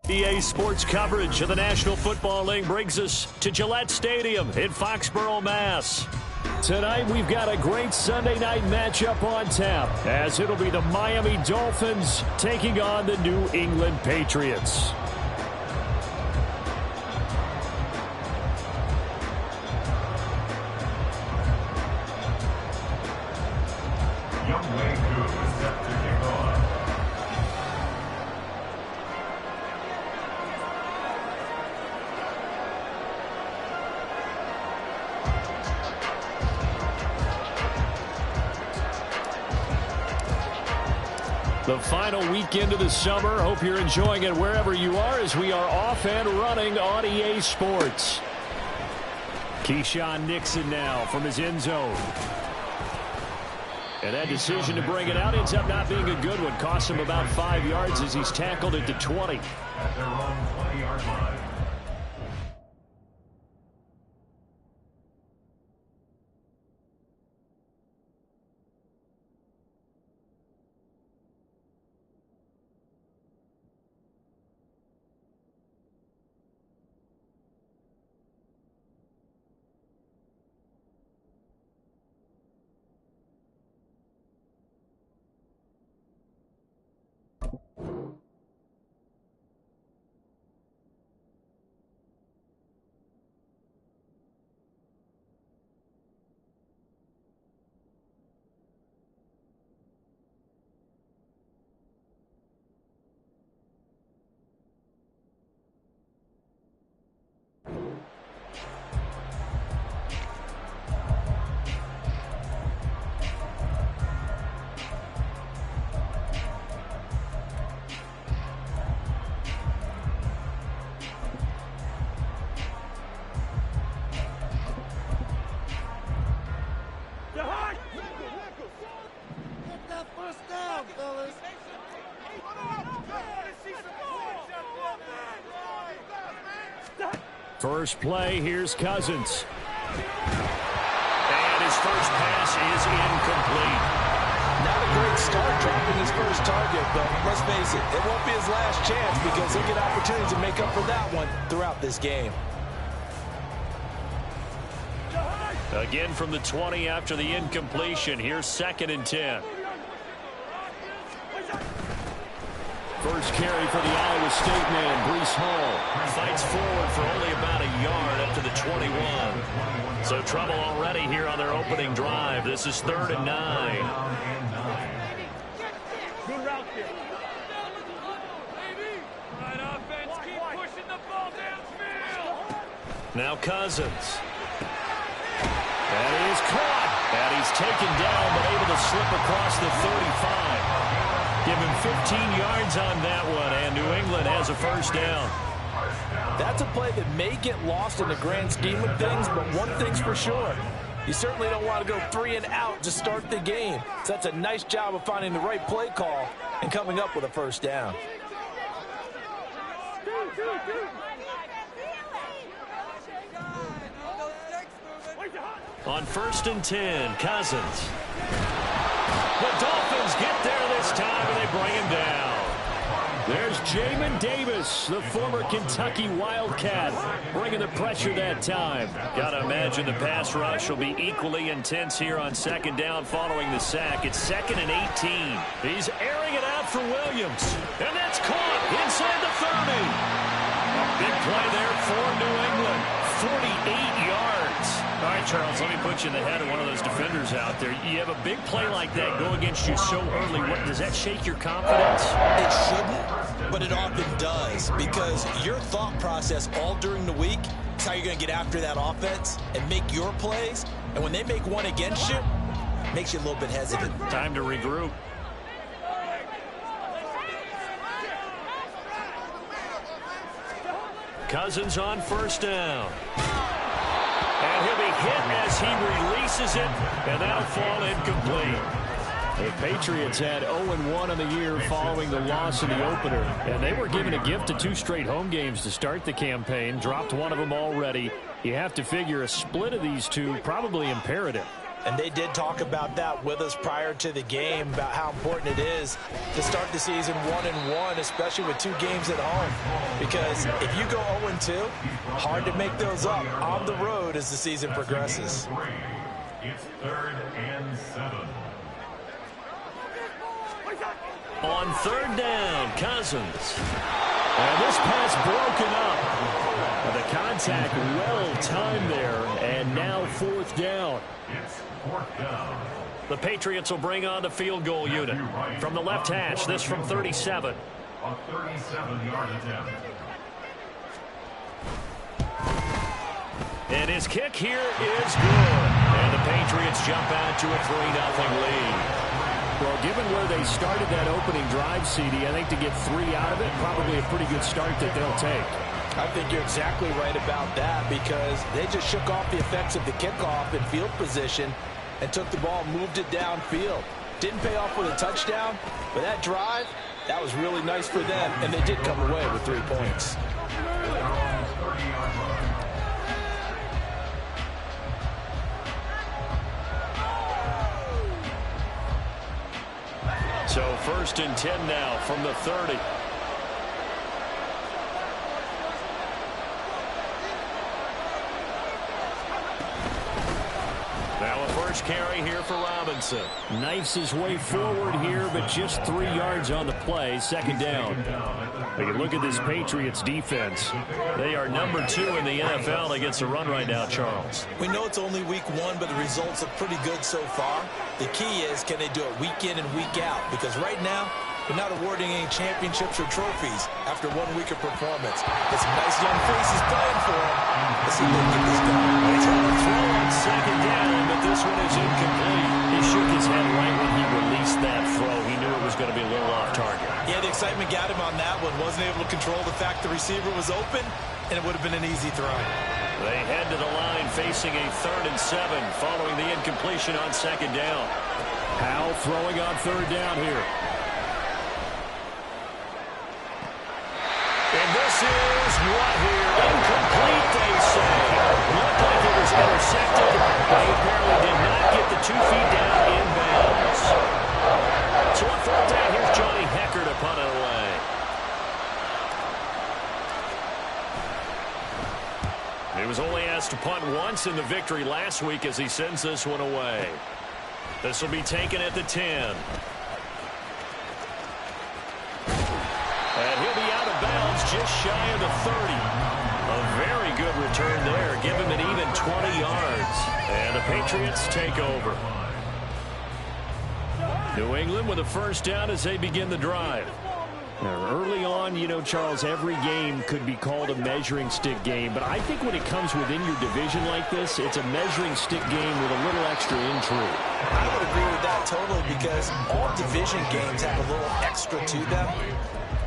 EA Sports coverage of the National Football League brings us to Gillette Stadium in Foxborough, Mass. Tonight, we've got a great Sunday night matchup on tap, as it'll be the Miami Dolphins taking on the New England Patriots. The final weekend of the summer. Hope you're enjoying it wherever you are as we are off and running on EA Sports. Keyshawn Nixon now from his end zone. And that decision to bring it out ends up not being a good one. Costs him about 5 yards as he's tackled at the 20. At their own 20-yard line. First play, here's Cousins. And his first pass is incomplete. Not a great start dropping his first target, but let's face it, it won't be his last chance because he'll get opportunities to make up for that one throughout this game. Again from the 20 after the incompletion. Here's 2nd and 10. First carry for the Iowa State man, Breece Hall. Fights forward for only about a yard up to the 21. So trouble already here on their opening drive. This is 3rd and 9. Good route here. Right offense, keep pushing the ball downfield. Now Cousins. And he is caught. And he's taken down, but able to slip across the 35. Give him 15 yards on that one, and New England has a first down. That's a play that may get lost in the grand scheme of things, but one thing's for sure. You certainly don't want to go 3 and out to start the game. So that's a nice job of finding the right play call and coming up with a first down. On 1st and 10, Cousins. The Dolphins get there this time, and they bring him down. There's Jamin Davis, the former Kentucky Wildcat, bringing the pressure that time. Got to imagine the pass rush will be equally intense here on 2nd down following the sack. It's 2nd and 18. He's airing it out for Williams, and that's caught inside the 30. Big play there for New England, 48 yards. All right, Charles, let me put you in the head of one of those defenders out there. You have a big play like that go against you so early. Does that shake your confidence? It shouldn't, but it often does, because your thought process all during the week is how you're going to get after that offense and make your plays. And when they make one against you, it makes you a little bit hesitant. Time to regroup. Cousins on 1st down. And he'll be hit as he releases it, and that'll fall incomplete. The Patriots had 0-1 in the year following the loss in the opener, and they were given a gift of 2 straight home games to start the campaign. Dropped one of them already. You have to figure a split of these two probably imperative. And they did talk about that with us prior to the game, about how important it is to start the season 1-1, especially with 2 games at home. Because if you go 0-2, hard to make those up on the road as the season progresses. It's 3rd and 7. On 3rd down, Cousins. And this pass broken up. The contact well timed there, and now 4th down. It's 4th down. The Patriots will bring on the field goal unit. From the left hash, this from 37. A 37-yard attempt. And his kick here is good. And the Patriots jump out to a 3-0 lead. Well, given where they started that opening drive, CD, I think to get 3 out of it, probably a pretty good start that they'll take. I think you're exactly right about that, because they just shook off the effects of the kickoff in field position and took the ball, moved it downfield. Didn't pay off with a touchdown, but that drive, that was really nice for them, and they did come away with 3 points. So 1st and 10 now from the 30. Now a first carry here for Robinson. Knifes his way forward here, but just 3 yards on the play. 2nd down. You look at this Patriots defense. They are number 2 in the NFL against the run right now, Charles. We know it's only week 1, but the results are pretty good so far. The key is, can they do it week in and week out? Because right now, they're not awarding any championships or trophies after 1 week of performance. Got some nice young faces playing for them. Let's see if they can get this done. They try to throw on 2nd down, but this one is incomplete. He shook his head right when he released that throw. He knew it was going to be a little off target. Yeah, the excitement got him on that one. Wasn't able to control the fact the receiver was open, and it would have been an easy throw. They head to the line facing a 3rd and 7 following the incompletion on 2nd down. Powell throwing on 3rd down here. And this is what here? Incomplete, they say. Looked like it was intercepted, but he apparently did not get the 2 feet down inbounds. So on 4th down, here's Johnny Hecker to punt it away. He was only asked to punt once in the victory last week as he sends this one away. This will be taken at the 10. And he'll be out of bounds just shy of the 30. A very good return there. Give him an even 20 yards. And the Patriots take over. New England with a 1st down as they begin the drive. Now, early on, you know, Charles, every game could be called a measuring stick game. But I think when it comes within your division like this, it's a measuring stick game with a little extra intrigue. I would agree with that totally, because all division games have a little extra to them.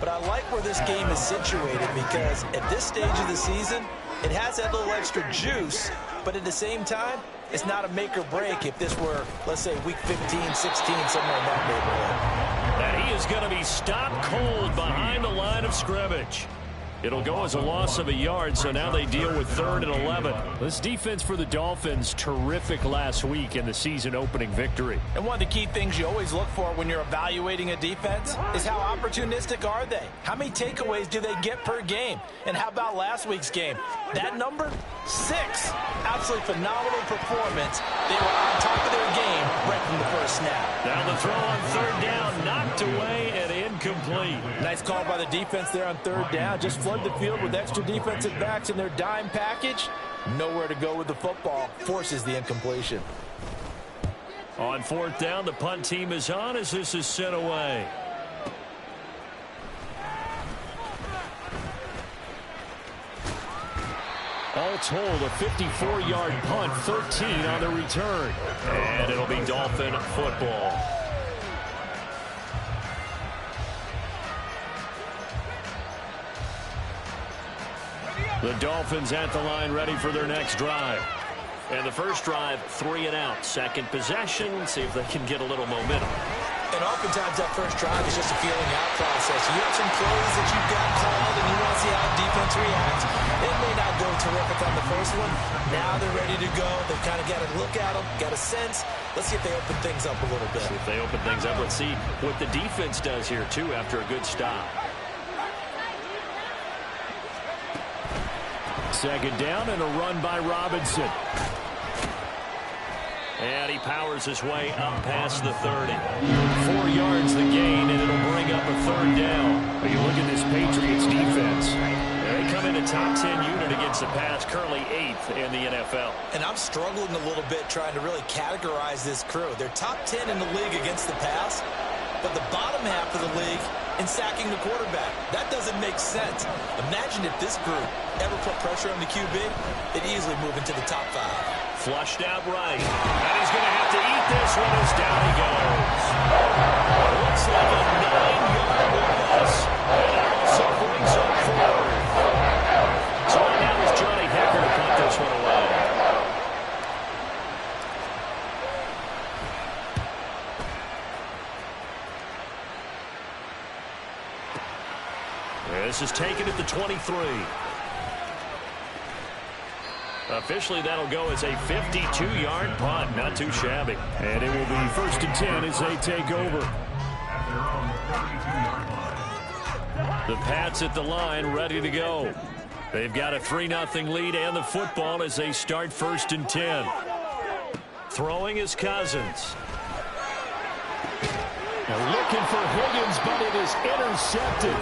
But I like where this game is situated, because at this stage of the season, it has that little extra juice, but at the same time, it's not a make or break if this were, let's say, week 15, 16, somewhere in that neighborhood. And he is going to be stopped cold behind the line of scrimmage. It'll go as a loss of a yard, so now they deal with 3rd and 11. This defense for the Dolphins, terrific last week in the season-opening victory. And one of the key things you always look for when you're evaluating a defense is how opportunistic are they? How many takeaways do they get per game? And how about last week's game? That number? 6. Absolutely phenomenal performance. They were on top of their game right from the first snap. Now the throw on 3rd down, knocked away and incomplete. Nice call by the defense there on 3rd down. Just flood the field with extra defensive backs in their dime package. Nowhere to go with the football. Forces the incompletion. On 4th down, the punt team is on as this is sent away. All told, a 54-yard punt, 13 on the return. And it'll be Dolphin football. The Dolphins at the line, ready for their next drive. And the first drive, 3 and out. Second possession, see if they can get a little momentum. And oftentimes that first drive is just a feeling out process. You have some plays that you've got called and you want to see how defense reacts. It may not go to terrific on the first one. Now they're ready to go. They've kind of got to look at them, got a sense. Let's see if they open things up a little bit. If they open things up, let's see what the defense does here, too, after a good stop. Second down and a run by Robinson. And he powers his way up past the 30. 4 yards the gain, and it'll bring up a third down. When you look at this Patriots defense, they come in a top 10 unit against the pass, currently 8th in the NFL. And I'm struggling a little bit trying to really categorize this crew. They're top 10 in the league against the pass, but the bottom half of the league in sacking the quarterback. That doesn't make sense. Imagine if this group ever put pressure on the QB, they'd easily move into the top 5. Flushed out right. And he's going to have to eat this one as down he goes. Looks like a 9-yard loss. And it also brings up 4. So right now it's Johnny Hecker to punt this one away. This is taken at the 23. Officially, that'll go as a 52-yard punt. Not too shabby. And it will be 1st and 10 as they take over. The Pats at the line, ready to go. They've got a 3-0 lead and the football as they start 1st and 10. Throwing is Cousins. Now looking for Higgins, but it is intercepted.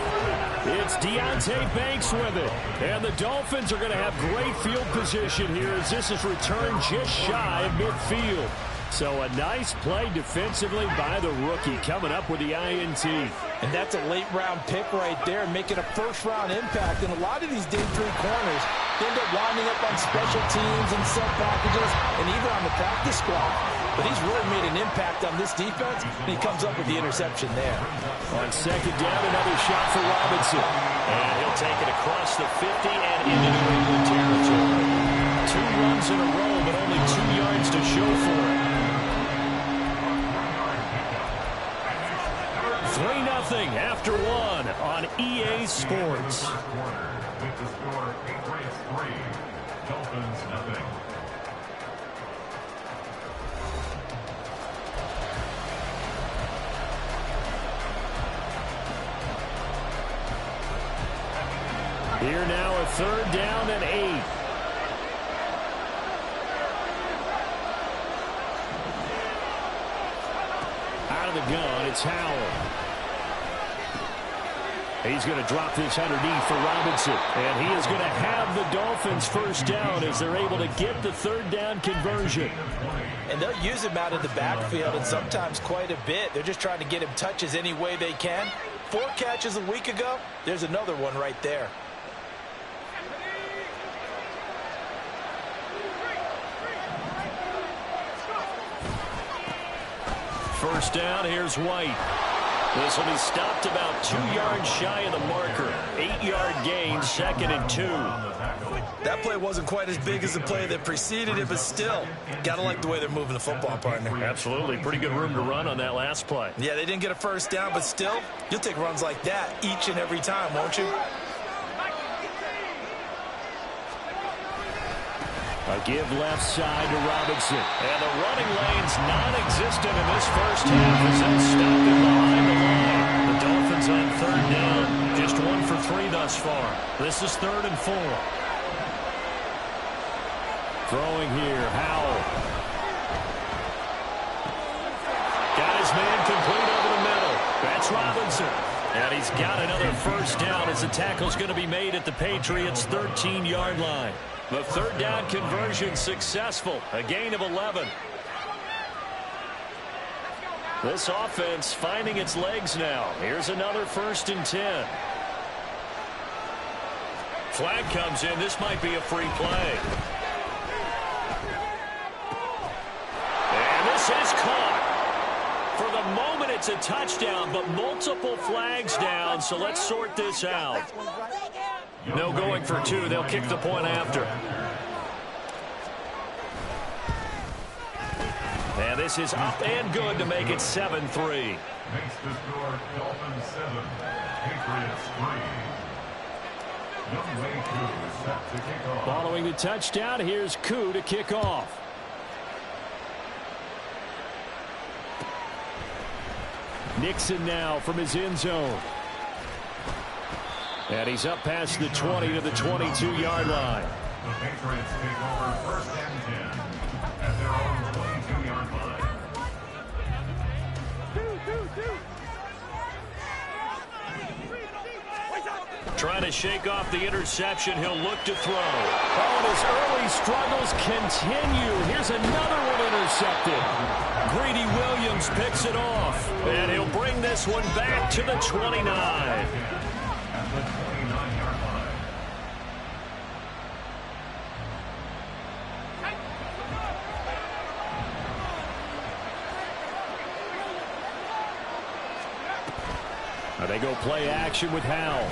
It's Deonte Banks with it. And the Dolphins are going to have great field position here as this is returned just shy of midfield. So a nice play defensively by the rookie coming up with the INT. And that's a late-round pick right there, making a first-round impact. And a lot of these day 3 corners end up winding up on special teams and sub packages and even on the practice squad. But he's really made an impact on this defense, and he comes up with the interception there. On second down, another shot for Robinson. And he'll take it across the 50 and into New England territory. 2 runs in a row, but only 2 yards to show for it. 3-0 after 1 on EA Sports. With the score, Patriots 3, Dolphins 0. Here now a 3rd down and 8. Out of the gun, it's Howell. He's going to drop this underneath for Robinson. And he is going to have the Dolphins 1st down as they're able to get the 3rd down conversion. And they'll use him out of the backfield and sometimes quite a bit. They're just trying to get him touches any way they can. 4 catches a week ago. There's another one right there. First down, here's White. This will be stopped about 2 yards shy of the marker. 8-yard gain, 2nd and 2. That play wasn't quite as big as the play that preceded it, but still, got to like the way they're moving the football, partner. Absolutely. Pretty good room to run on that last play. Yeah, they didn't get a 1st down, but still, you'll take runs like that each and every time, won't you? A give left side to Robinson. And the running lane's non-existent in this first half as they'll stop him behind the line. The Dolphins on 3rd down. Just 1 for 3 thus far. This is 3rd and 4. Throwing here, Howell. Got his man complete over the middle. That's Robinson. And he's got another 1st down as the tackle's going to be made at the Patriots' 13-yard line. The 3rd down conversion successful. A gain of 11. This offense finding its legs now. Here's another 1st and 10. Flag comes in. This might be a free play. And this is caught. For the moment, it's a touchdown, but multiple flags down, so let's sort this out. No going for 2. They'll kick the point after. And this is up and good to make it 7-3. Makes the score Dolphins 7, Patriots 3. Following the touchdown, here's Koo to kick off. Nixon now from his end zone. And he's up past the 20 to the 22-yard line. The Patriots take over 1st and 10 at their own 22-yard line. Trying to shake off the interception. He'll look to throw. Oh, and his early struggles continue. Here's another one intercepted. Greedy Williams picks it off. And he'll bring this one back to the 29. At the 29-yard line. Now they go play action with Howell.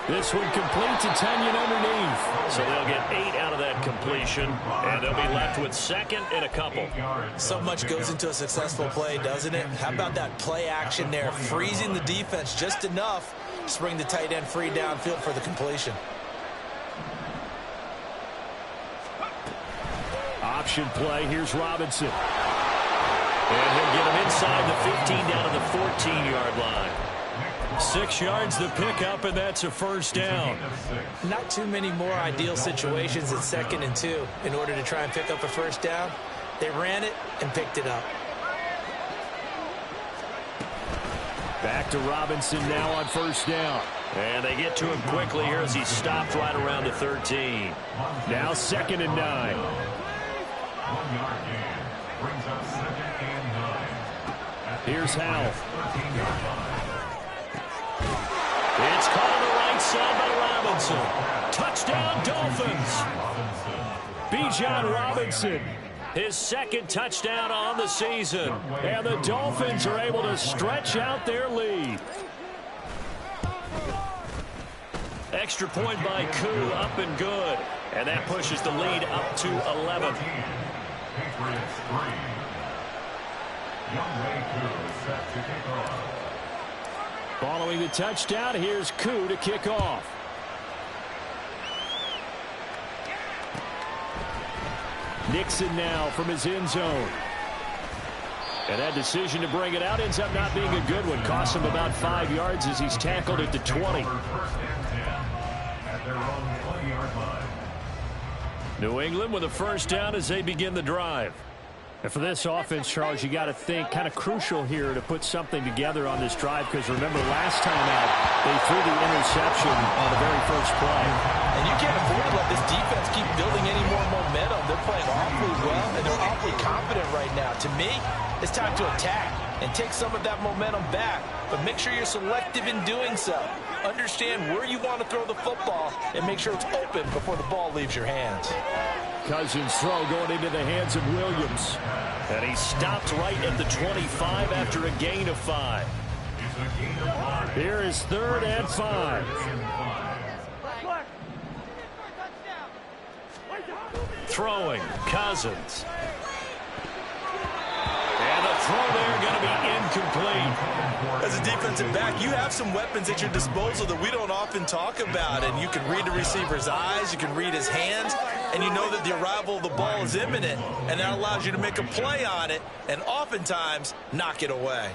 This one complete to Tunyon underneath. So they'll get 8 out of that completion, and they'll be left with 2nd and a couple. So much goes into a successful play, doesn't it? How about that play action there, freezing the defense just enough to bring the tight end free downfield for the completion. Option play. Here's Robinson. And he'll get him inside the 15 down to the 14-yard line. 6 yards the pickup, and that's a first down. Not too many more ideal situations at 2nd and 2 in order to try and pick up a first down. They ran it and picked it up. Back to Robinson now on first down. And they get to him quickly here as he stopped right around the 13. Now 2nd and 9. 1-yard gain brings up 2nd and 9. Here's Howell. 13-yard line. It's caught on the right side by Robinson. Touchdown, Dolphins. Bijan Robinson, his 2nd touchdown on the season. And the Dolphins are able to stretch out their lead. Extra point by Koo, up and good. And that pushes the lead up to 11. Patriots 3. Younghoe Koo set to kick off. Following the touchdown, here's Koo to kick off. Nixon now from his end zone. And that decision to bring it out ends up not being a good one. Costs him about 5 yards as he's tackled at the 20. 1st and 10 at their own 20-yard line. New England with a first down as they begin the drive. And for this offense, Charles, you got to think kind of crucial here to put something together on this drive, because remember last time out they threw the interception on the very first play. And you can't afford to let this defense keep building any more momentum. They're playing awfully well, and they're awfully confident right now. To me, it's time to attack and take some of that momentum back, but make sure you're selective in doing so. Understand where you want to throw the football and make sure it's open before the ball leaves your hands. Cousins' throw going into the hands of Williams. And he stopped right at the 25 after a gain of 5. Here is 3rd and 5. Throwing, Cousins. And the throw there going to be incomplete. As a defensive back, you have some weapons at your disposal that we don't often talk about. And you can read the receiver's eyes, you can read his hands, and you know that the arrival of the ball is imminent. And that allows you to make a play on it and oftentimes knock it away.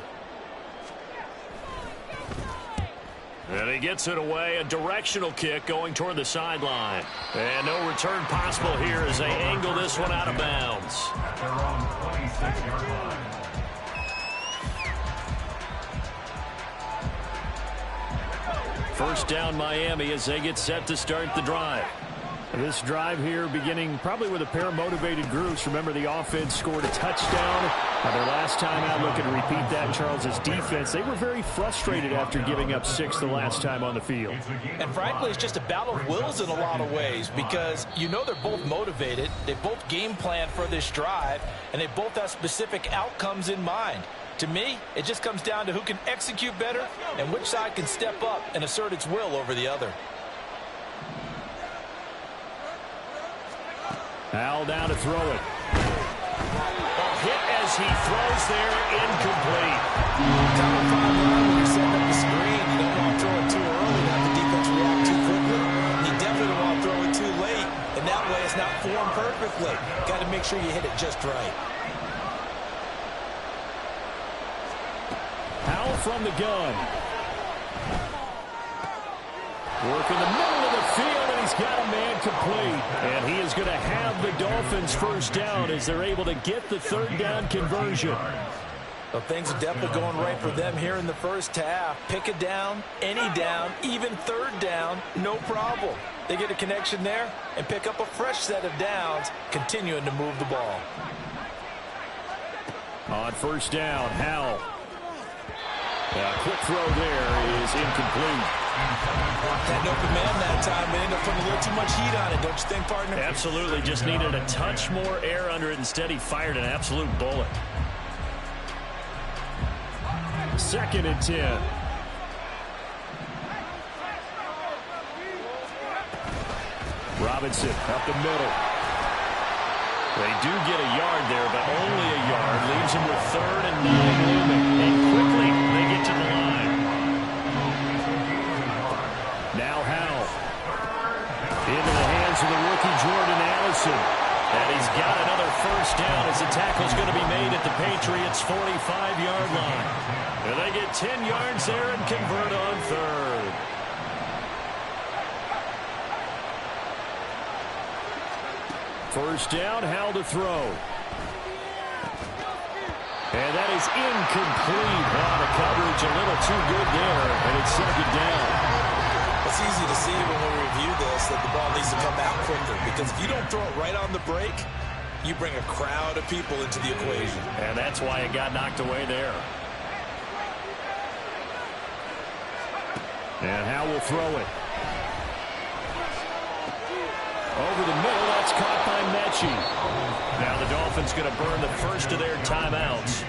And he gets it away, a directional kick going toward the sideline. And no return possible here as they angle this one out of bounds. At their own 26-yard line. First down Miami as they get set to start the drive. This drive here beginning probably with a pair of motivated groups. Remember, the offense scored a touchdown. Their last time out, looking to repeat that, Charles's defense. They were very frustrated after giving up 6 the last time on the field. And frankly, it's just a battle of wills in a lot of ways, because you know they're both motivated. They both game plan for this drive, and they both have specific outcomes in mind. To me, it just comes down to who can execute better and which side can step up and assert its will over the other. Howell down to throw it. A hit as he throws there, incomplete. Down 5 when you're setting up the screen, you don't want to throw it too early, have the defense react too quickly. play. Got to make sure you hit it just right. Howell from the gun. Work in the middle of the field, and he's got a man complete. And he is going to have the Dolphins first down as they're able to get the third down conversion. Well, things are definitely going right for them here in the first half. Pick a down, any down, even third down, no problem. They get a connection there and pick up a fresh set of downs, continuing to move the ball. On first down, Howell. A quick throw there is incomplete. Had an open man that time, but ended up putting a little too much heat on it, don't you think, partner? Absolutely, just needed a touch more air under it. Instead, he fired an absolute bullet. 2nd and 10. Robinson up the middle. They do get a yard there, but only a yard. Leaves him with 3rd and 9 looming. And quickly, they get to the line. Now Howell. Into the hands of the rookie Jordan Addison. And he's got another first down as the tackle's going to be made at the Patriots' 45-yard line. And they get 10 yards there and convert on 3rd. First down, Howell to throw. And that is incomplete. Wow, the coverage a little too good there, and it's 2nd down. It's easy to see when we review this that the ball needs to come out quicker, because if you don't throw it right on the break, you bring a crowd of people into the equation. And that's why it got knocked away there. And Howell will throw it. Over the middle, that's caught by Mechie. Now the Dolphins going to burn the first of their timeouts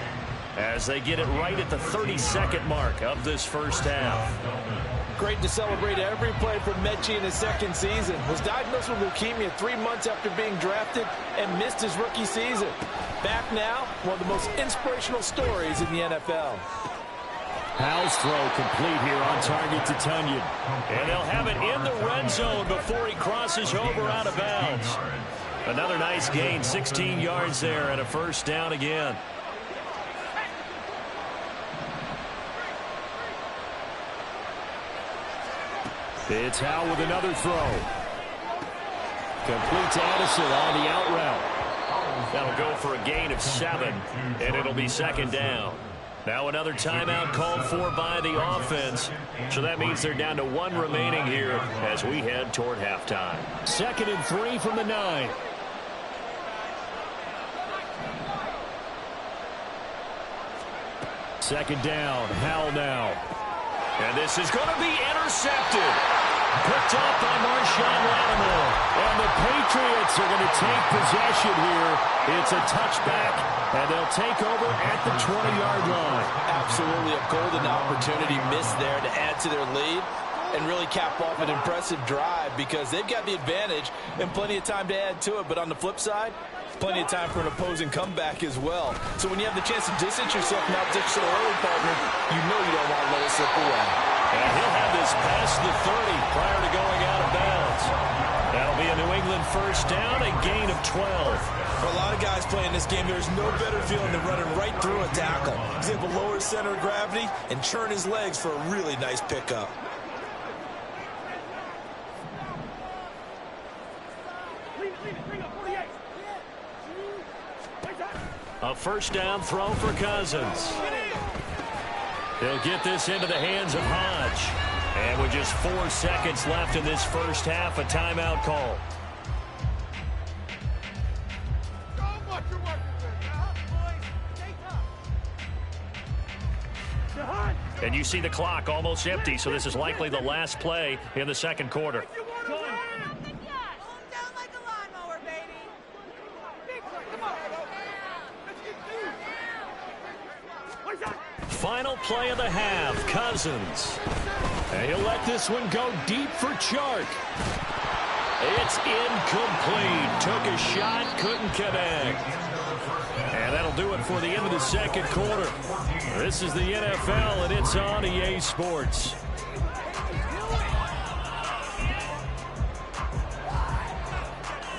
as they get it right at the 32nd mark of this first half. Great to celebrate every play from Mechie in his 2nd season. Was diagnosed with leukemia 3 months after being drafted and missed his rookie season. Back now, one of the most inspirational stories in the NFL. Howell's throw complete here on target to Tunyon. And they'll have it in the red zone before he crosses over out of bounds. Another nice gain, 16 yards there and a first down again. It's Howell with another throw. Complete to Addison on the out route. That'll go for a gain of 7, and it'll be 2nd down. Now another timeout called for by the offense. So that means they're down to 1 remaining here as we head toward halftime. 2nd and 3 from the 9. Second down, Howell now. And this is going to be intercepted. Picked up by Marshawn Lattimore. And the Patriots are going to take possession here. It's a touchback, and they'll take over at the 20-yard line. Absolutely a golden opportunity missed there to add to their lead and really cap off an impressive drive because they've got the advantage and plenty of time to add to it. But on the flip side, plenty of time for an opposing comeback as well. So when you have the chance to distance yourself from that so early, partner, you know you don't want to let it slip away. And he'll have this past the 30 prior to going out of bounds. That'll be a New England first down, a gain of 12. For a lot of guys playing this game, there's no better feeling than running right through a tackle. He's able to lower his center of gravity and churn his legs for a really nice pickup. A first down throw for Cousins. He'll get this into the hands of Hodge. And with just 4 seconds left in this first half, a timeout call. And you see the clock almost empty, so this is likely the last play in the second quarter. Final play of the half, Cousins. And he'll let this one go deep for Chark. It's incomplete. Took a shot, couldn't connect. And that'll do it for the end of the second quarter. This is the NFL, and it's on EA Sports.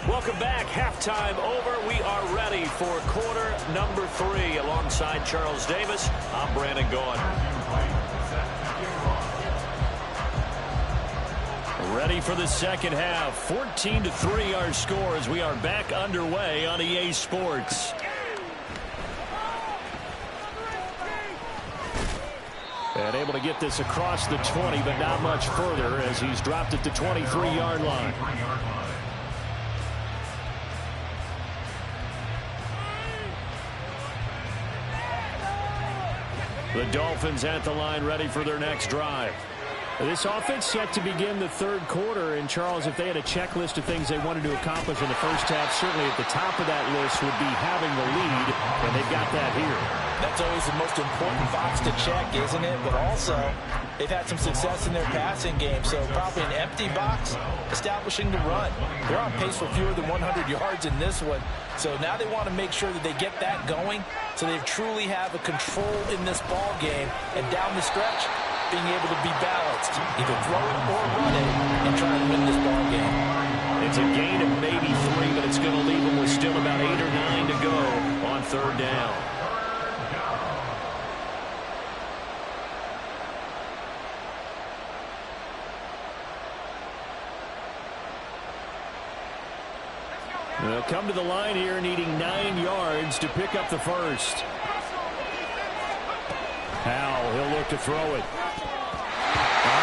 Welcome back. Halftime over. We are ready for quarter number 3. Alongside Charles Davis, I'm Brandon Gaughan. Ready for the second half. 14-3 our score as we are back underway on EA Sports. And able to get this across the 20, but not much further as he's dropped it to 23-yard line. The Dolphins at the line, ready for their next drive. This offense set to begin the third quarter. And, Charles, if they had a checklist of things they wanted to accomplish in the first half, certainly at the top of that list would be having the lead, and they've got that here. That's always the most important box to check, isn't it? But also, they've had some success in their passing game, so probably an empty box establishing the run. They're on pace for fewer than 100 yards in this one, so now they want to make sure that they get that going so they truly have a control in this ball game, and down the stretch, being able to be balanced, either throw it or run it, and try and win this ball game. It's a gain of maybe 3, but it's going to leave them with still about 8 or 9 to go on third down. They'll come to the line here needing 9 yards to pick up the first. Howell, he'll look to throw it.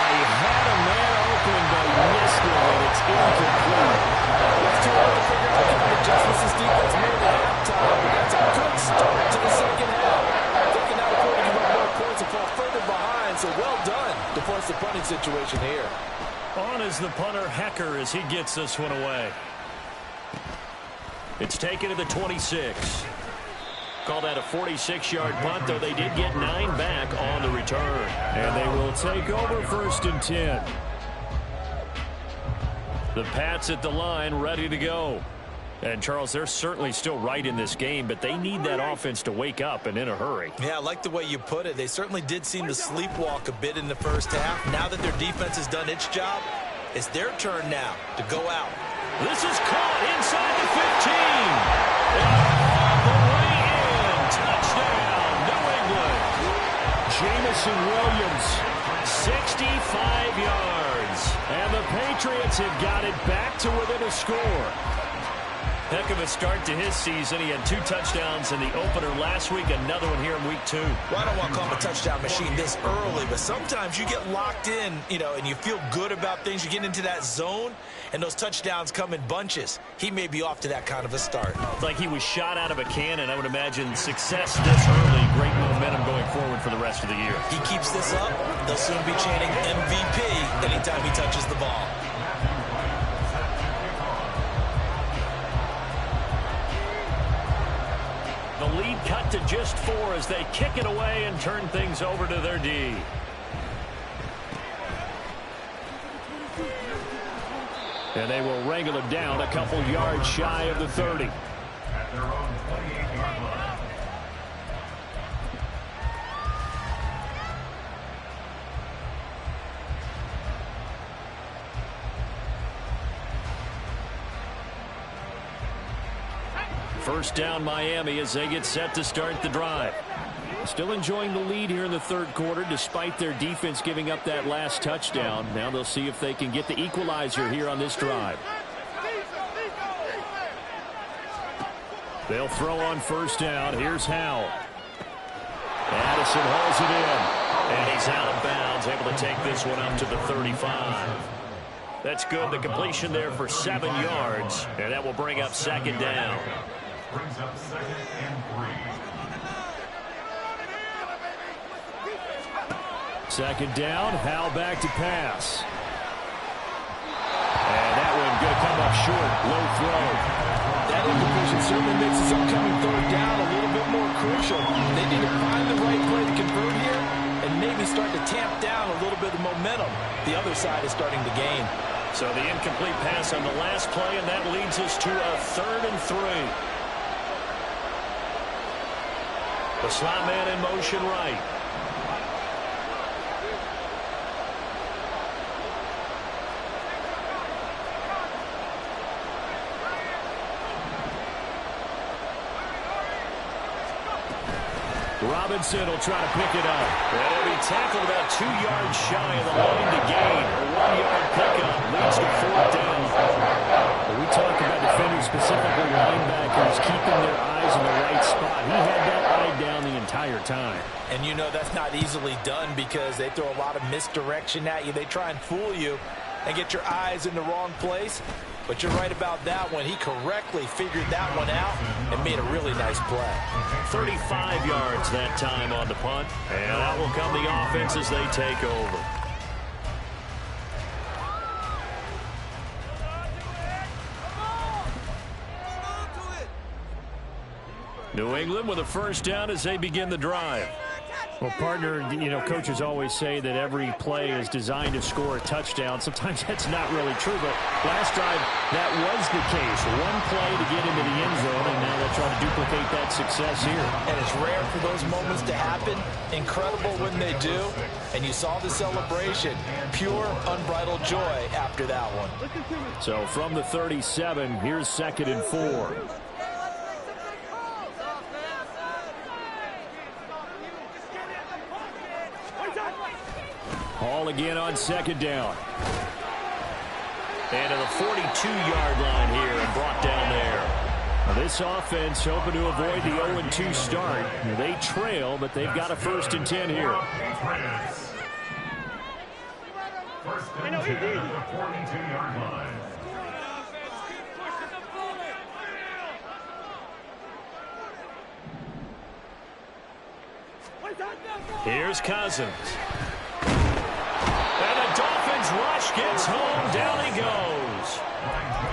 He had a man open, but he missed it, and it's incomplete. It's too hard to figure out what kind of adjustments this defense made at halftime, but that's a good start to the second half. They can now afford to give up more points and fall further behind, so well done to force the punting situation here. On is the punter, Hecker, as he gets this one away. It's taken to the 26. Call that a 46-yard punt, though they did get 9 back on the return. And they will take over 1st and 10. The Pats at the line, ready to go. And, Charles, they're certainly still right in this game, but they need that offense to wake up and in a hurry. Yeah, I like the way you put it. They certainly did seem to sleepwalk a bit in the first half. Now that their defense has done its job, it's their turn now to go out. This is caught inside the 15. Touchdown, New England. Jamison Williams, 65 yards. And the Patriots have got it back to within a score. Heck of a start to his season. He had 2 touchdowns in the opener last week, another one here in week 2. Well, I don't want to call him a touchdown machine this early, but sometimes you get locked in, and you feel good about things. You get into that zone, and those touchdowns come in bunches. He may be off to that kind of a start. It's like he was shot out of a cannon. I would imagine success this early, great momentum going forward for the rest of the year. He keeps this up, they'll soon be chanting MVP anytime he touches the ball. The lead cut to just 4 as they kick it away and turn things over to their D. And they will wrangle it down a couple yards shy of the 30. At their own 28-yard line. First down Miami as they get set to start the drive. Still enjoying the lead here in the third quarter despite their defense giving up that last touchdown. Now they'll see if they can get the equalizer here on this drive. They'll throw on first down. Here's Howell. Addison hauls it in. And he's out of bounds, able to take this one up to the 35. That's good. The completion there for 7 yards. And that will bring up second down. Brings up 2nd and 3. Second down, Howell back to pass. And that one going to come up short, low throw. That incompletion certainly makes this upcoming third down a little bit more crucial. They need to find the right play to convert here and maybe start to tamp down a little bit of momentum. The other side is starting to gain. So the incomplete pass on the last play, and that leads us to a 3rd and 3. The slot man in motion right. Robinson will try to pick it up. And he'll be tackled about 2 yards shy of the line to gain. A 1-yard pickup leads to 4th down. When we talk about defenders, specifically linebackers, keeping their eyes in the right spot. He had that eye down the entire time. And you know that's not easily done because they throw a lot of misdirection at you. They try and fool you and get your eyes in the wrong place. But you're right about that one. He correctly figured that one out and made a really nice play. 35 yards that time on the punt. And out will come the offense as they take over. New England with a 1st down as they begin the drive. Well, partner, you know, coaches always say that every play is designed to score a touchdown. Sometimes that's not really true, but last drive, that was the case. One play to get into the end zone, and now they're trying to duplicate that success here. And it's rare for those moments to happen. Incredible when they do. And you saw the celebration. Pure, unbridled joy after that one. So from the 37, here's 2nd and 4. Hall again on 2nd down. And to the 42-yard line here and brought down there. Now this offense hoping to avoid the 0-2 start. They trail, but they've got a 1st and 10 here. First and 10 at the 42-yard line. Here's Cousins. And the Dolphins rush gets home. Down he goes.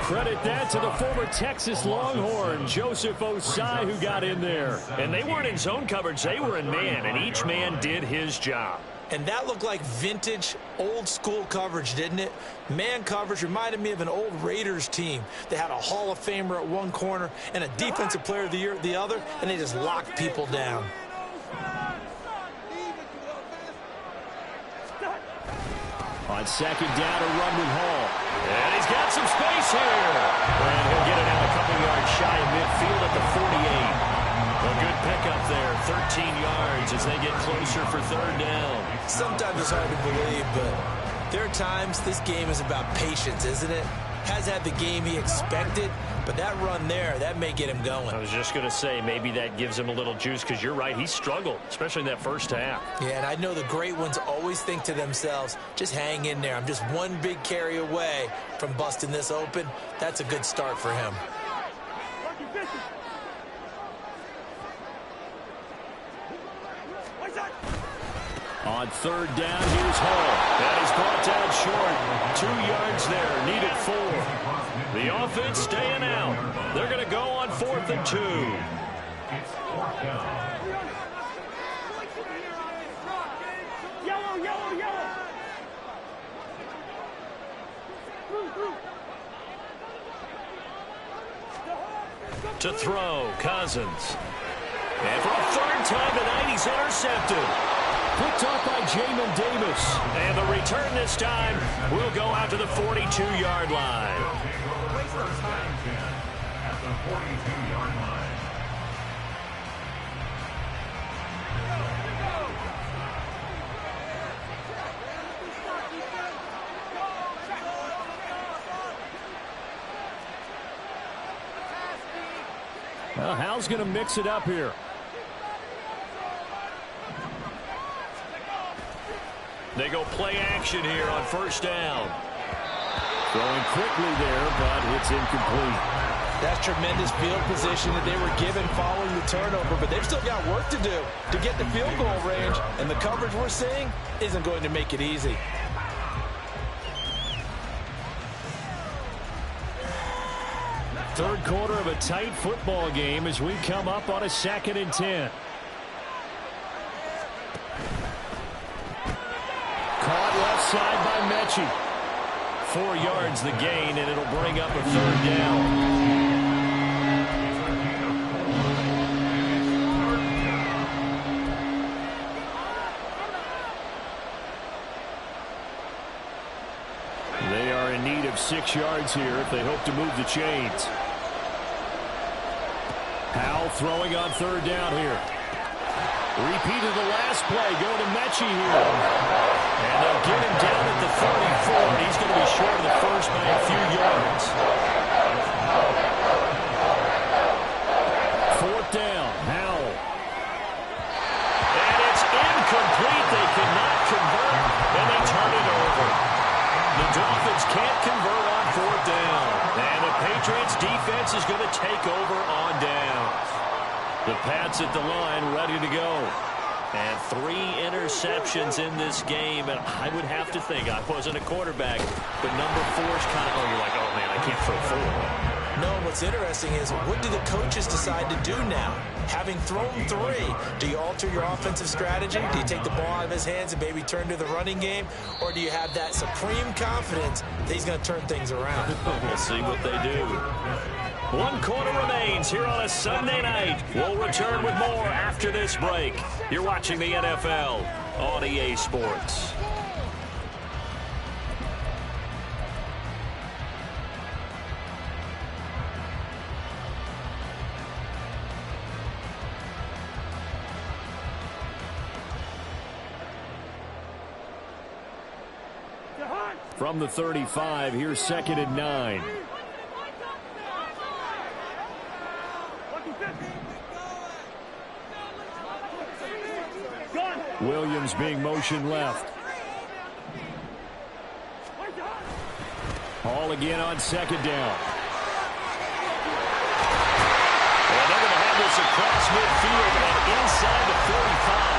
Credit that to the former Texas Longhorn, Joseph Osai, who got in there. And they weren't in zone coverage. They were in man, and each man did his job. And that looked like vintage, old-school coverage, didn't it? Man coverage reminded me of an old Raiders team. They had a Hall of Famer at one corner and a Defensive Player of the Year at the other, and they just locked people down. On 2nd down, a run with Hall. And he's got some space here. And he'll get it out a couple yards shy of midfield at the 48. A good pickup there, 13 yards as they get closer for 3rd down. Sometimes it's hard to believe, but there are times this game is about patience, isn't it? Has had the game he expected, but that run there, that may get him going. I was just going to say, maybe that gives him a little juice because you're right, he struggled, especially in that 1st half. Yeah, and I know the great ones always think to themselves, just hang in there. I'm just one big carry away from busting this open. That's a good start for him. On 3rd down, here's Hall. And he's brought down short. 2 yards there, needed 4. The offense staying out. They're going to go on 4th and 2. It's 4th down. To throw, Cousins. And for a 3rd time tonight, he's intercepted. Picked up by Jamin Davis. And the return this time will go out to the 42-yard line. First and 10 at the 42-yard line. Well, Hal's going to mix it up here. They go play action here on 1st down. Throwing quickly there, but it's incomplete. That's tremendous field position that they were given following the turnover, but they've still got work to do to get the field goal range, and the coverage we're seeing isn't going to make it easy. Third quarter of a tight football game as we come up on a 2nd and 10. Caught left side by Mechie. 4 yards the gain, and it'll bring up a 3rd down. They are in need of 6 yards here if they hope to move the chains. Hal throwing on 3rd down here. Repeat of the last play, going to Mechie here. And they'll get him down at the 34, and he's going to be short of the first by a few yards. Fourth down, Howell. And it's incomplete. They cannot convert, and they turn it over. The Dolphins can't convert on fourth down. And the Patriots defense is going to take over on downs. The Pats at the line, ready to go. And 3 interceptions in this game. And I would have to think, I wasn't a quarterback, but number 4 is kind of, you're like, oh, man, I can't throw 4. No, what's interesting is, what do the coaches decide to do now? Having thrown 3, do you alter your offensive strategy? Do you take the ball out of his hands and maybe turn to the running game? Or do you have that supreme confidence that he's going to turn things around? We'll see what they do. 1 quarter remains here on a Sunday night. We'll return with more after this break. You're watching the NFL on EA Sports. From the 35, here's 2nd and 9. Williams being motioned left. Hall again on 2nd down. And they're going to have this across midfield and inside the 45.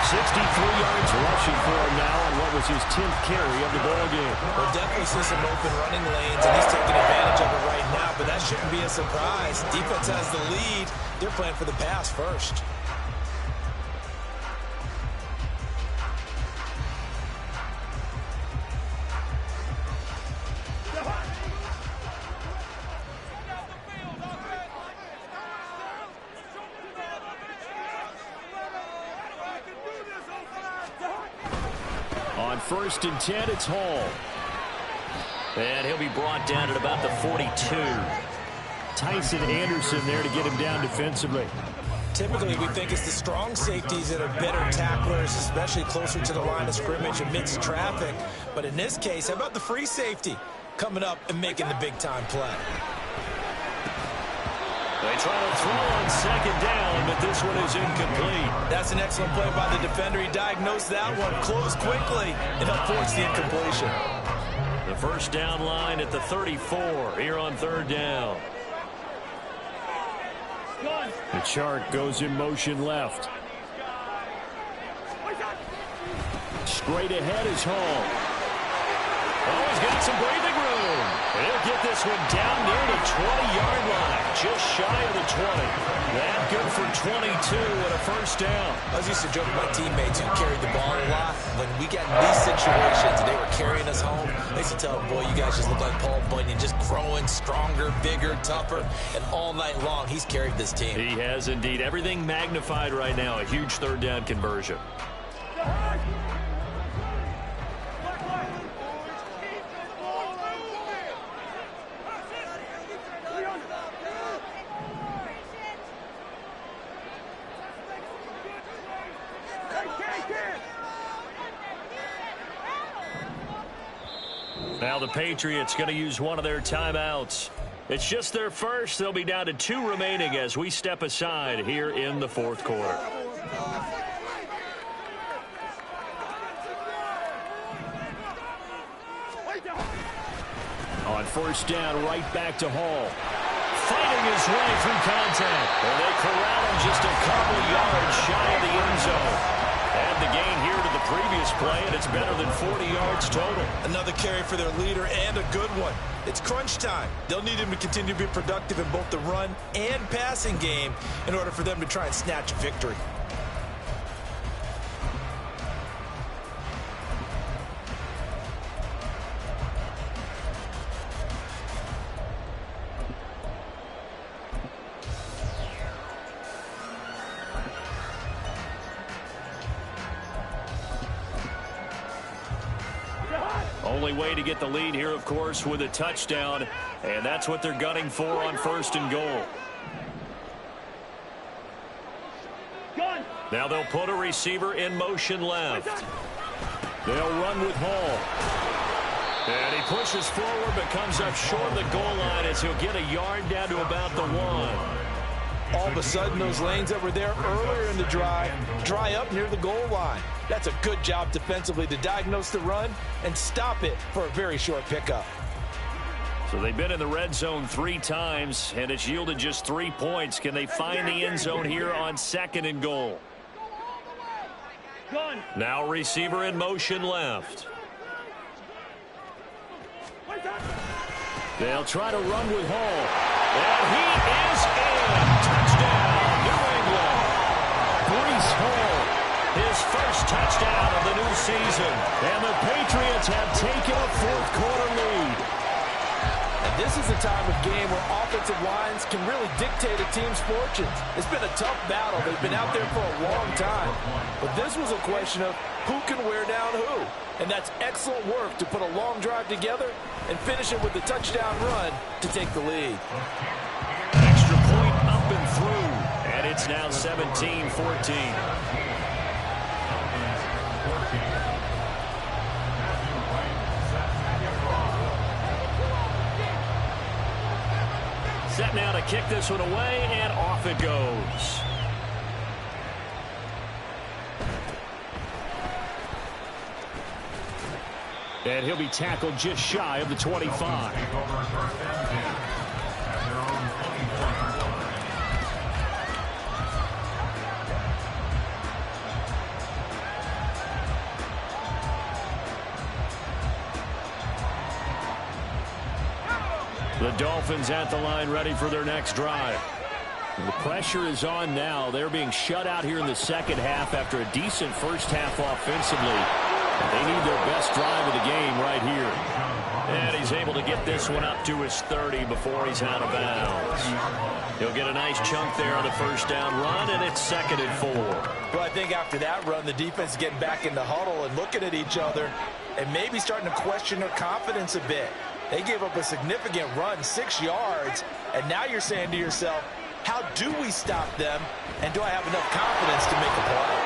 63 yards rushing for him now on what was his 10th carry of the ball game. We'll definitely see some open running lanes, and he's taking advantage of it right now, but that shouldn't be a surprise. Defense has the lead. They're playing for the pass first. On 1st and 10, it's Hall. And he'll be brought down at about the 42. Tyson Anderson there to get him down defensively. Typically, we think it's the strong safeties that are better tacklers, especially closer to the line of scrimmage amidst traffic. But in this case, how about the free safety coming up and making the big-time play? They try to throw on 2nd down, but this one is incomplete. That's an excellent play by the defender. He diagnosed that one, closed quickly, and forced the incompletion. The first down line at the 34 here on 3rd down. The chart goes in motion left. Straight ahead is Hall. Oh, he's got some breathing room. And he'll get this one down near the 20-yard line, just shy of the 20. That good for 22 and a first down. I was used to joke with my teammates who carried the ball a lot. When we got in these situations and they were carrying us home, I used to tell them, boy, you guys just look like Paul Bunyan, just growing stronger, bigger, tougher. And all night long, he's carried this team. He has indeed. Everything magnified right now. A huge 3rd down conversion. Now the Patriots going to use one of their timeouts. It's just their first. They'll be down to 2 remaining as we step aside here in the 4th quarter. On 1st down, right back to Hall. Fighting his way through contact. And they corral him just a couple yards shy of the end zone. And the gain here to the previous play, and it's better than 40 yards total. Another carry for their leader, and a good one. It's crunch time. They'll need him to continue to be productive in both the run and passing game in order for them to try and snatch a victory. Only way to get the lead here, of course, with a touchdown, and that's what they're gunning for on 1st and goal. Now they'll put a receiver in motion left. They'll run with Hall. And he pushes forward but comes up short of the goal line as he'll get a yard down to about the 1. All of a sudden, those lanes that were there earlier in the drive dry up near the goal line. That's a good job defensively to diagnose the run and stop it for a very short pickup. So they've been in the red zone 3 times, and it's yielded just 3 points. Can they find the end zone here on 2nd and goal? Now receiver in motion left. They'll try to run with Hall. And he is in. Touchdown, New England. Breece Hall, his first touchdown of the new season. And the Patriots have taken a 4th quarter lead. And this is a time of game where offensive lines can really dictate a team's fortunes. It's been a tough battle. They've been out there for a long time. But this was a question of who can wear down who. And that's excellent work to put a long drive together and finish it with a touchdown run to take the lead. Extra point up and through. And it's now 17-14. Set now to kick this one away, and off it goes. And he'll be tackled just shy of the 25. The Dolphins at the line, ready for their next drive. And the pressure is on now. They're being shut out here in the second half after a decent first half offensively. They need their best drive of the game right here. And he's able to get this one up to his 30 before he's out of bounds. He'll get a nice chunk there on the first down run, and it's 2nd and 4. Well, I think after that run, the defense is getting back in the huddle and looking at each other and maybe starting to question their confidence a bit. They gave up a significant run, 6 yards, and now you're saying to yourself, how do we stop them, and do I have enough confidence to make a play?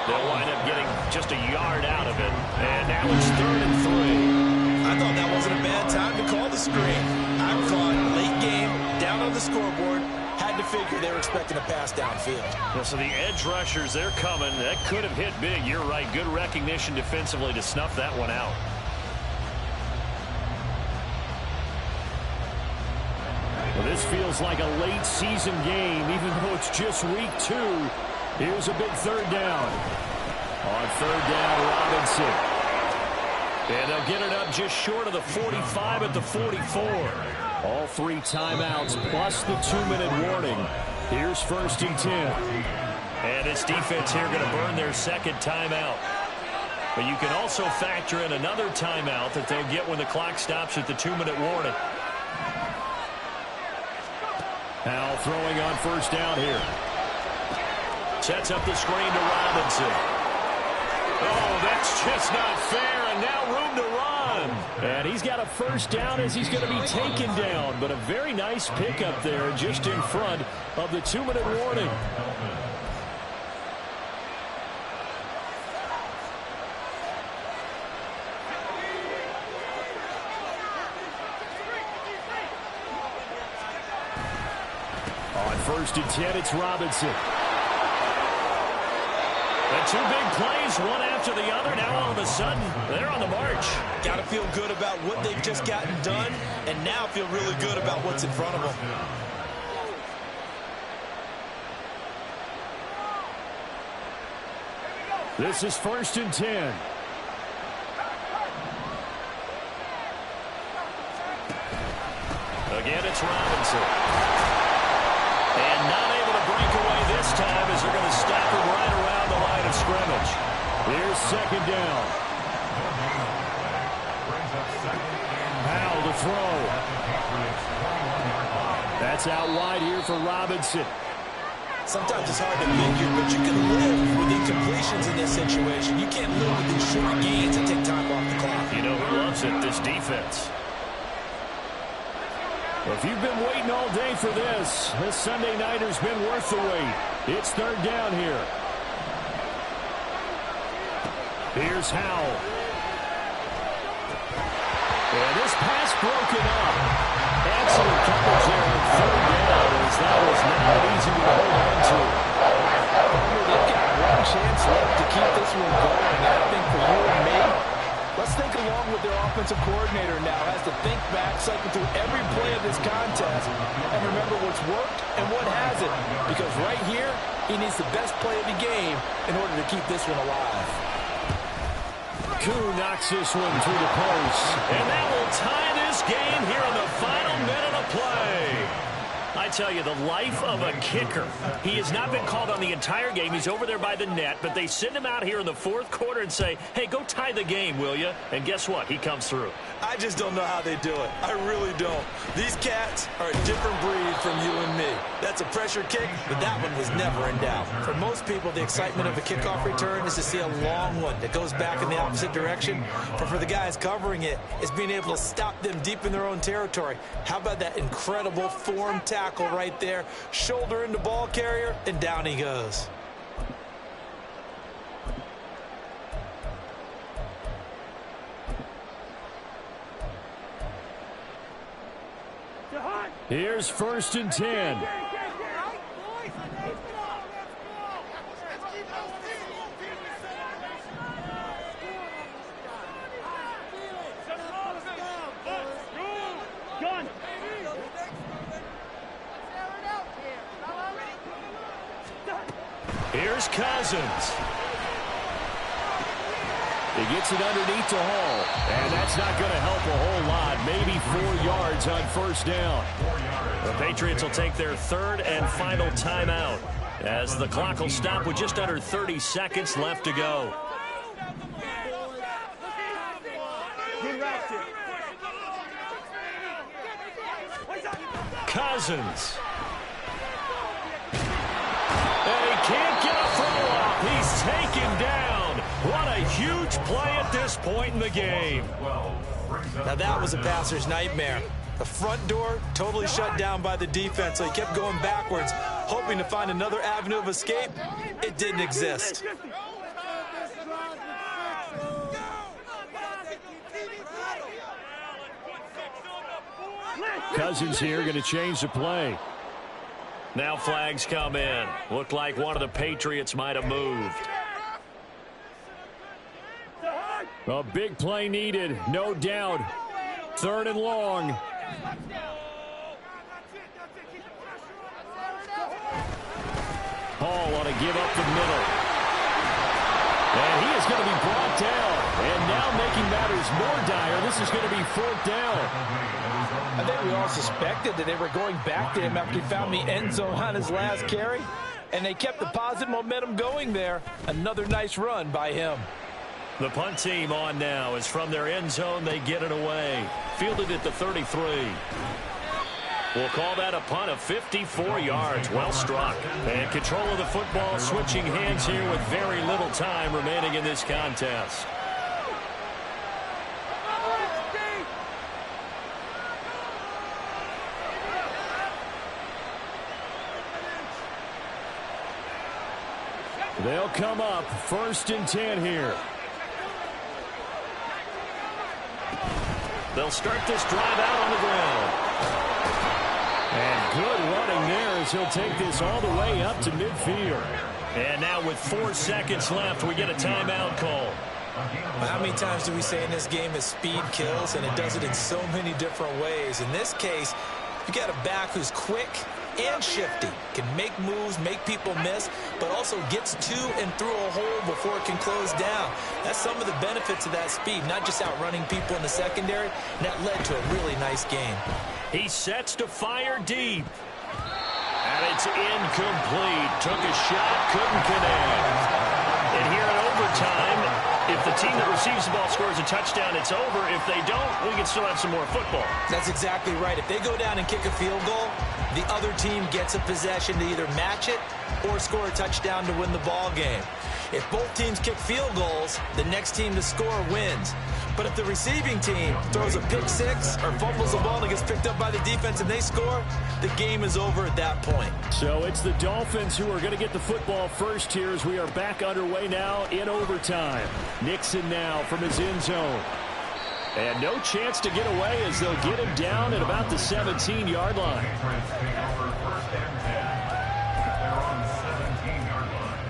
They'll wind up getting just a yard out of it, and now it's 3rd and 3. I thought that wasn't a bad time to call the screen. I caught late game, down on the scoreboard, had to figure they were expecting a pass downfield. Well, so the edge rushers, they're coming. That could have hit big. You're right. Good recognition defensively to snuff that one out. Well, this feels like a late season game, even though it's just week 2. Here's a big 3rd down. On 3rd down, Robinson. And they'll get it up just short of the 45 at the 44. All 3 timeouts plus the 2-minute warning. Here's 1st and 10. And this defense here going to burn their 2nd timeout. But you can also factor in another timeout that they'll get when the clock stops at the 2-minute warning. Now throwing on 1st down here. Sets up the screen to Robinson. Oh, that's just not fair, and now room to run. And he's got a 1st down as he's going to be taken down, but a very nice pickup there just in front of the 2-minute warning. On 1st and 10, it's Robinson. The 2 big plays, one after the other. Now all of a sudden, they're on the march. Got to feel good about what they've just gotten done, and now feel really good about what's in front of them. This is 1st and 10. Again, it's Robinson. And not able to break away this time as they're going to stop him right around the line of scrimmage. Here's 2nd down. Powell to throw. That's out wide here for Robinson. Sometimes it's hard to figure, but you can live with incompletions in this situation. You can't live with these short gains that take time off the clock. You know who loves it? This defense. Well, if you've been waiting all day for this Sunday nighter's been worth the wait. It's 3rd down here. Here's Howell. And this pass broken up. Excellent coverage there on third down, as that was not easy to hold on to. They've got one chance left to keep this one going. And I think for you and me, let's think along with their offensive coordinator now. Has to think back, cycle through every play of this contest, and remember what's worked and what hasn't. Because right here, he needs the best play of the game in order to keep this one alive. Koo knocks this one through the post. And that will tie this game here in the final minute of play. I tell you, the life of a kicker. He has not been called on the entire game. He's over there by the net, but they send him out here in the fourth quarter and say, hey, go tie the game, will you? And guess what? He comes through. I just don't know how they do it. I really don't. These cats are a different breed from you and me. That's a pressure kick, but that one was never in doubt. For most people, the excitement of a kickoff return is to see a long one that goes back in the opposite direction. But for the guys covering it, it's being able to stop them deep in their own territory. How about that incredible form tackle right there? Shoulder into ball carrier, and down he goes. Here's 1st and 10. Here's Cousins. He gets it underneath to Hall. And that's not going to help a whole lot. Maybe 4 yards on 1st down. The Patriots will take their 3rd and final timeout, as the clock will stop with just under 30 seconds left to go. Cousins. And he can't get a throw up. He's taken down. What a huge play at this point in the game. Now that was a passer's nightmare. The front door totally shut down by the defense, so he kept going backwards, hoping to find another avenue of escape. It didn't exist. Cousins here going to change the play. Now flags come in. Looked like one of the Patriots might have moved. A big play needed, no doubt. 3rd and long. Hall want to give up the middle. And he is going to be brought down. And now making matters more dire, this is going to be 4th down. I think we all suspected that they were going back to him after he found the end zone on his last carry. And they kept the positive momentum going there. Another nice run by him. The punt team on now is from their end zone. They get it away. Fielded at the 33. We'll call that a punt of 54 yards. Well struck. And control of the football switching hands here with very little time remaining in this contest. They'll come up 1st and 10 here. They'll start this drive out on the ground. And good running there as he'll take this all the way up to midfield. And now with 4 seconds left, we get a timeout call. How many times do we say in this game that speed kills, and it does it in so many different ways? In this case, you got a back who's quick and shifty, can make moves, make people miss, but also gets to and through a hole before it can close down. That's some of the benefits of that speed, not just outrunning people in the secondary, and that led to a really nice game. He sets to fire deep. And it's incomplete. Took a shot, couldn't connect. And here in overtime, if the team that receives the ball scores a touchdown, it's over. If they don't, we can still have some more football. That's exactly right. If they go down and kick a field goal, the other team gets a possession to either match it or score a touchdown to win the ball game. If both teams kick field goals, the next team to score wins. But if the receiving team throws a pick six or fumbles the ball and gets picked up by the defense and they score, the game is over at that point. So it's the Dolphins who are going to get the football first here as we are back underway now in overtime. Nixon now from his end zone. And no chance to get away as they'll get him down at about the 17-yard line. Patriots take over first and 10 at their own 17-yard line.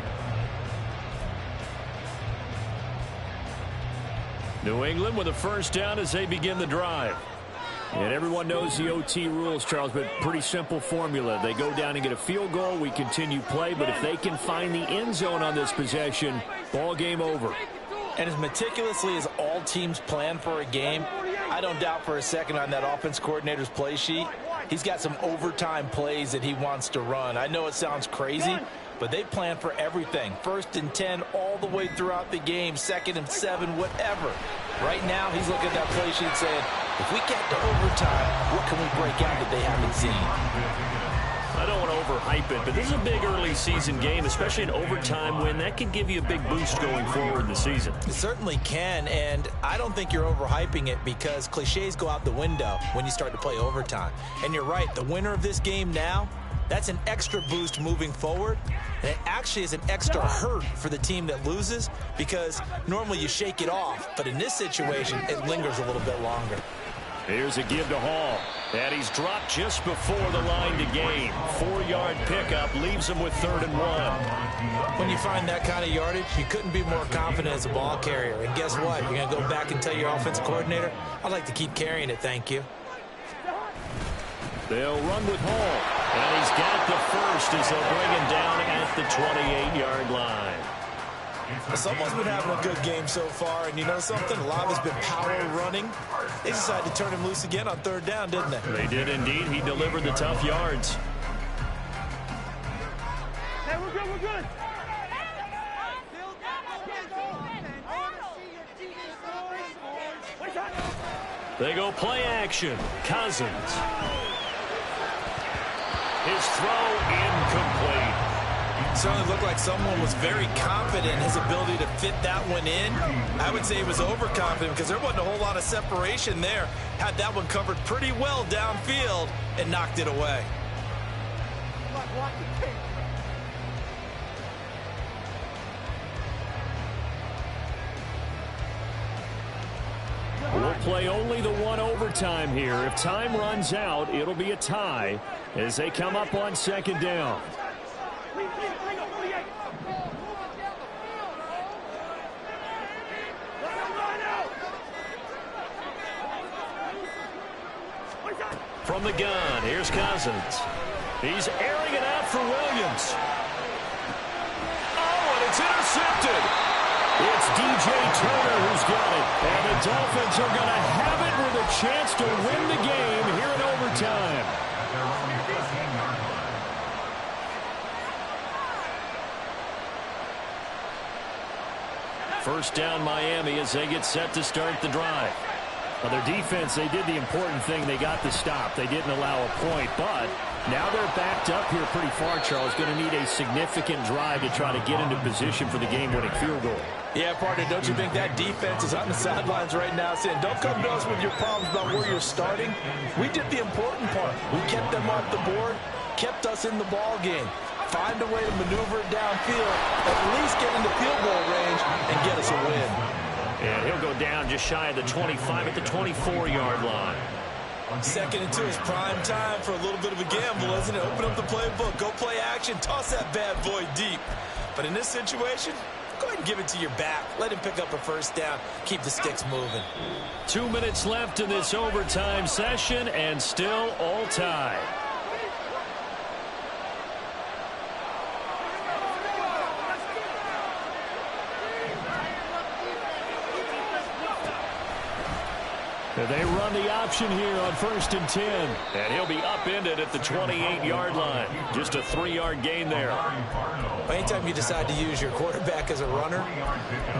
New England with a first down as they begin the drive. And everyone knows the OT rules, Charles, but pretty simple formula. They go down and get a field goal, we continue play, but if they can find the end zone on this possession, ball game over. And as meticulously as all teams plan for a game, I don't doubt for a second on that offense coordinator's play sheet, he's got some overtime plays that he wants to run. I know it sounds crazy, but they plan for everything. 1st and 10 all the way throughout the game, 2nd and 7, whatever. Right now, he's looking at that play sheet saying, if we get to overtime, what can we break out that they haven't seen? I don't want to overhype it, but this is a big early season game, especially an overtime win. That can give you a big boost going forward in the season. It certainly can, and I don't think you're overhyping it because cliches go out the window when you start to play overtime. And you're right, the winner of this game now, that's an extra boost moving forward, and it actually is an extra hurt for the team that loses because normally you shake it off, but in this situation, it lingers a little bit longer. Here's a give to Hall. And he's dropped just before the line to gain. 4-yard pickup leaves him with 3rd and 1. When you find that kind of yardage, you couldn't be more confident as a ball carrier. And guess what? You're going to go back and tell your offensive coordinator, I'd like to keep carrying it, thank you. They'll run with Hall. And he's got the first as they'll bring him down at the 28-yard line. Someone's been having a good game so far, and you know something? A lot of it's been power running. They decided to turn him loose again on 3rd down, didn't they? They did indeed. He delivered the tough yards. Hey, we're good, we're good. They go play action. Cousins. His throw incomplete. Certainly looked like someone was very confident in his ability to fit that one in. I would say he was overconfident because there wasn't a whole lot of separation there. Had that one covered pretty well downfield and knocked it away. We'll play only the one overtime here. If time runs out, it'll be a tie as they come up on 2nd down. From the gun, here's Cousins. He's airing it out for Williams. Oh, and it's intercepted. It's DJ Turner who's got it. And the Dolphins are going to have it with a chance to win the game here in overtime. First down Miami as they get set to start the drive. Well, their defense, they did the important thing. They got the stop. They didn't allow a point, but now they're backed up here pretty far, Charles. Going to need a significant drive to try to get into position for the game-winning field goal. Yeah, partner, don't you think that defense is on the sidelines right now saying, don't come to us with your problems about where you're starting. We did the important part. We kept them off the board, kept us in the ball game. Find a way to maneuver it downfield, at least get into field goal range, and get us a win. And he'll go down just shy of the 25 at the 24-yard line. 2nd and 2 is prime time for a little bit of a gamble, isn't it? Open up the playbook, go play action, toss that bad boy deep. But in this situation, go ahead and give it to your back. Let him pick up a first down. Keep the sticks moving. 2 minutes left in this overtime session, and still all tied. They run the option here on 1st and 10. And he'll be upended at the 28-yard line. Just a 3-yard gain there. Anytime you decide to use your quarterback as a runner,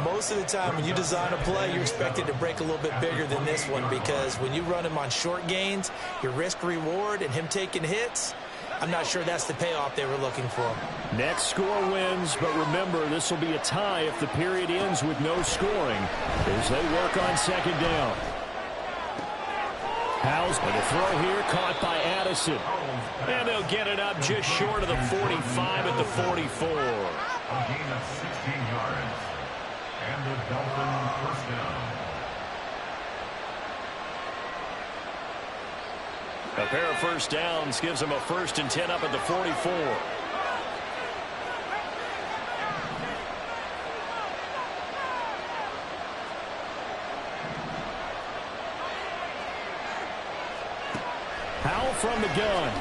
most of the time when you design a play, you're expected to break a little bit bigger than this one because when you run him on short gains, your risk-reward and him taking hits, I'm not sure that's the payoff they were looking for. Next score wins, but remember, this will be a tie if the period ends with no scoring as they work on second down. Howes with a throw here, caught by Addison. And they'll get it up just short of the 45 at the 44. A gain of 16 yards. And the Dolphins first down. A pair of first downs gives them a 1st and 10 up at the 44. Howell from the gun.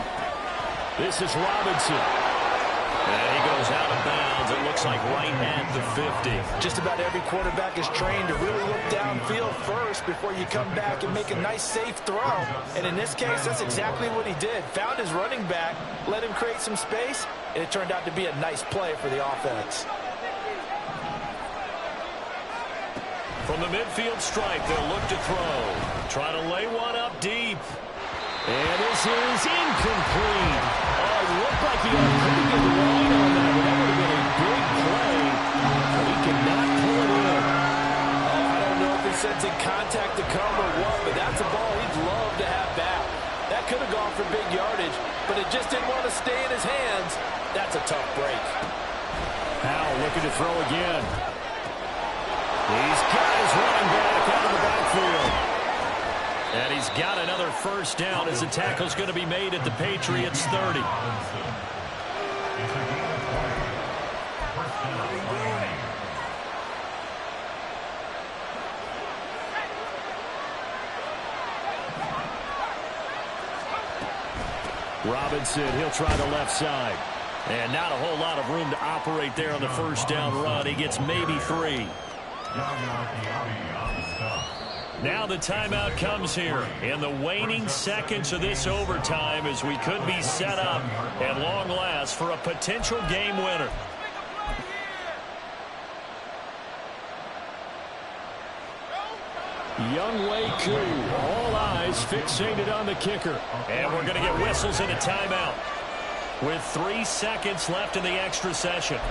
This is Robinson. And he goes out of bounds. It looks like right at the 50. Just about every quarterback is trained to really look downfield first before you come back and make a nice, safe throw. And in this case, that's exactly what he did. Found his running back, let him create some space, and it turned out to be a nice play for the offense. From the midfield stripe, they'll look to throw. Try to lay one up deep. And this is incomplete. Oh, it looked like he had a pretty good line on that. That would have been a big play, but he could not pull it in. Oh, I don't know if he's sensing contact to come or what, but that's a ball he'd love to have back. That could have gone for big yardage, but it just didn't want to stay in his hands. That's a tough break. Howell looking to throw again. He's got his running back out of the backfield. And he's got another first down as the tackle's going to be made at the Patriots 30. Robinson, he'll try the left side. And not a whole lot of room to operate there on the first down run. He gets maybe 3. Now the timeout comes here in the waning seconds of this overtime as we could be set up at long last for a potential game winner. Young Wei Koo, all eyes fixated on the kicker. And we're going to get whistles and a timeout with 3 seconds left in the extra session.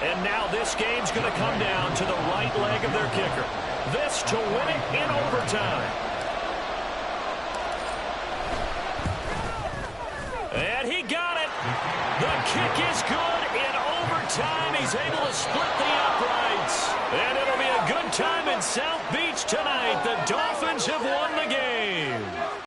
And now this game's going to come down to the right leg of their kicker. This to win it in overtime. And he got it. The kick is good in overtime. He's able to split the uprights. And it'll be a good time in South Beach tonight. The Dolphins have won the game.